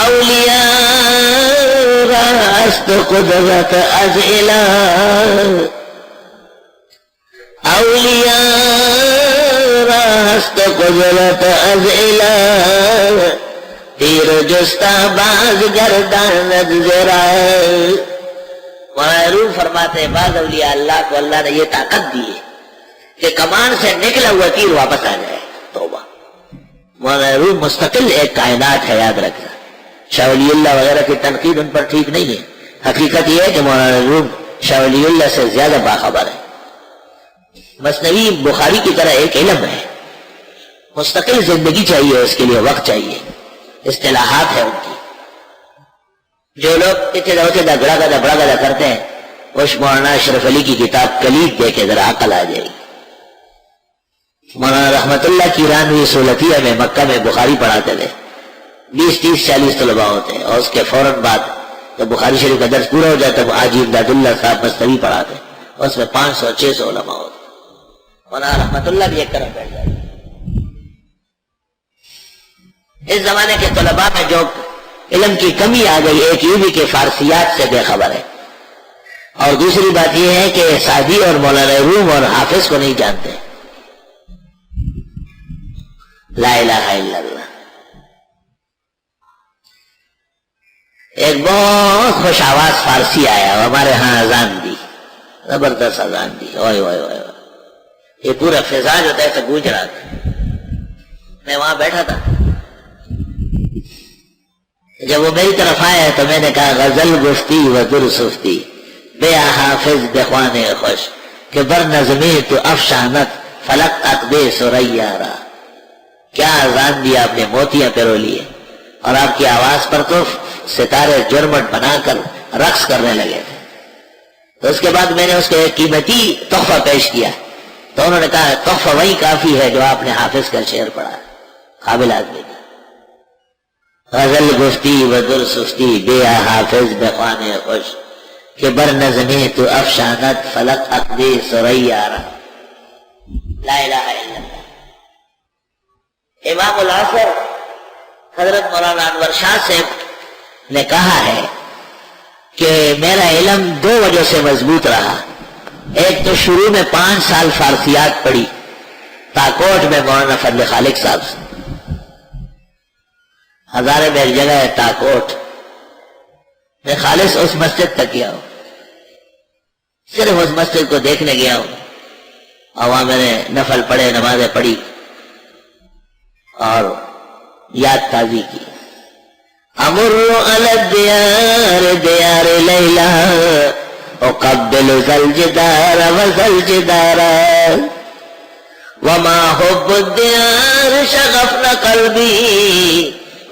اولیاء راست قدرت از الہ، اولیاء راست قدرت از الہ، تیر جستا باز گرداند ذرا۔ مولانا فرماتے ہیں بعض اولیاء اللہ کو اللہ نے یہ طاقت دی ہے کہ کمان سے نکلا ہوا تیر واپس آ جائے۔ توبہ! مولانا مستقل ایک کائنات ہے، یاد رکھنا۔ شاہ ولی اللہ وغیرہ کی تنقید ان پر ٹھیک نہیں ہے۔ حقیقت یہ ہے کہ مولانا روم شاہ ولی اللہ سے زیادہ باخبر ہے۔ مثنوی بخاری کی طرح ایک علم ہے، مستقل زندگی چاہیے، اس کے لیے وقت چاہیے، اصطلاحات ہے ان کی۔ جو لوگ اتنا بڑا گدا کرتے ہیں، اس مولانا اشرف علی کی کتاب کلید دے کے ذرا عقل آ جائے گی۔ مولانا رحمت اللہ کی رانوی سولتیہ میں مکہ میں بخاری پڑھاتے تھے، 20 30 40 طلباء ہوتے ہیں، اور اس کے فوراً بعد تو بخاری شریف کا درس پورا ہو جاتا ہے، حاجی امداد اللہ صاحب مثنوی پڑھاتے، اور اس میں 500 600 علماء ہوتے۔ مولانا رحمت اللہ بھی ایک طرف بیٹھ جاتے۔ اس زمانے کے طلباء میں جو علم کی کمی آ گئی، ایک یہ بھی کہ فارسیات سے بے خبر ہے، اور دوسری بات یہ ہے کہ سعدی اور مولانا روم اور حافظ کو نہیں جانتے۔ لا الہ الا اللہ۔ ایک بہت خوش آواز فارسی آیا، ہمارے ہاں اذان دی، زبردست اذان دی، اوئے اوئے اوئے، یہ پورا فضا جو تھا ایسا گونج رہا تھا۔ میں وہاں بیٹھا تھا، جب وہ میری طرف آیا تو میں نے کہا غزل گفتی و در سفتی بے حافظ بخوان خوش کہ بر نظمی تو افشانت فلک اقبے سریارا۔ کیا اذان دیا آپ نے، موتیاں پیرو لیے، اور آپ کی آواز پر تو ستارے جرمٹ بنا کر رقص کرنے لگے تھے۔ تو اس کے بعد میں نے اس کو ایک قیمتی تحفہ پیش کیا، تو انہوں نے کہا تحفہ وہی کافی ہے جو آپ نے حافظ کا شعر پڑھا، قابل آدمی کا۔ غزل گفتی و در سفتی بے حافظ بخوان خوش کہ بر نظمی تو افشانت فلک اقدی سریارا۔ لا الہ الا اللہ۔ امام العصر حضرت مولانا انور شاہ صاحب نے کہا ہے کہ میرا علم 2 وجہ سے مضبوط رہا۔ ایک تو شروع میں 5 سال فارسیات پڑھی تاکوٹ میں مولانا فضل خالق صاحب سے، ہزارے میں ایک جگہ ہے تاکوٹ، میں خالص اس مسجد تک گیا ہوں، صرف اس مسجد کو دیکھنے گیا ہوں، اور وہاں میں نے نفل پڑھے، نمازیں پڑھی اور یاد تازی کی۔ امر علی الدیار دیار لیلا اقبل زلجدار وزلجدار وما حب الدیار شغفن قلبی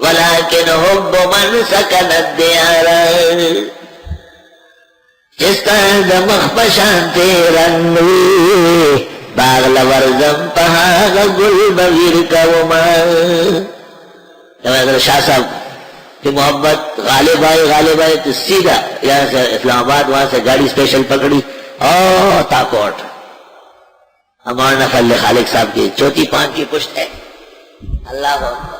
ولیکن حب من سکن الدیار۔ جس طرح مخبشان تیرنوی باغ لورزم پہاغ گل بغیر کا وما۔ شاہ صاحب کی محبت غالب آئی تو سیدھا یہاں سے اسلام آباد، وہاں سے گاڑی اسپیشل پکڑی اور تاکوٹ۔ مولانا فضل خالق صاحب کی چوتھی 5 کی پشت ہے۔ اللہ اکبر۔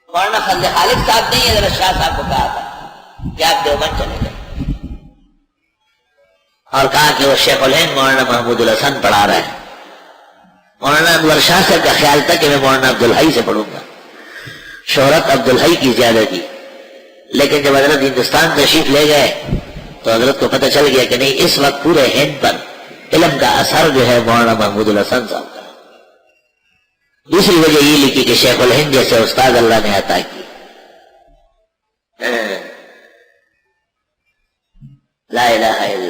مولانا فضل خالق صاحب نے یہ شاہ صاحب کو کہا تھا کہ آپ دیوبند چلے گئے، اور کہا کہ وہ شیخ الہند مولانا محمود الحسن پڑھا رہا ہے۔ مولانا انور شاہ صاحب کا خیال تھا کہ میں مولانا عبدالحی سے پڑھوں گا، شہرت عبدالحی کی زیادہ تھی، لیکن جب حضرت ہندوستان تشریف لے گئے تو حضرت کو پتہ چل گیا کہ نہیں، اس وقت پورے ہند پر علم کا اثر جو ہے مولانا محمود الحسن صاحب کا۔ دوسری وجہ یہ لکھی کہ شیخ الہند جیسے استاد اللہ نے عطا کی۔ لا الہ الا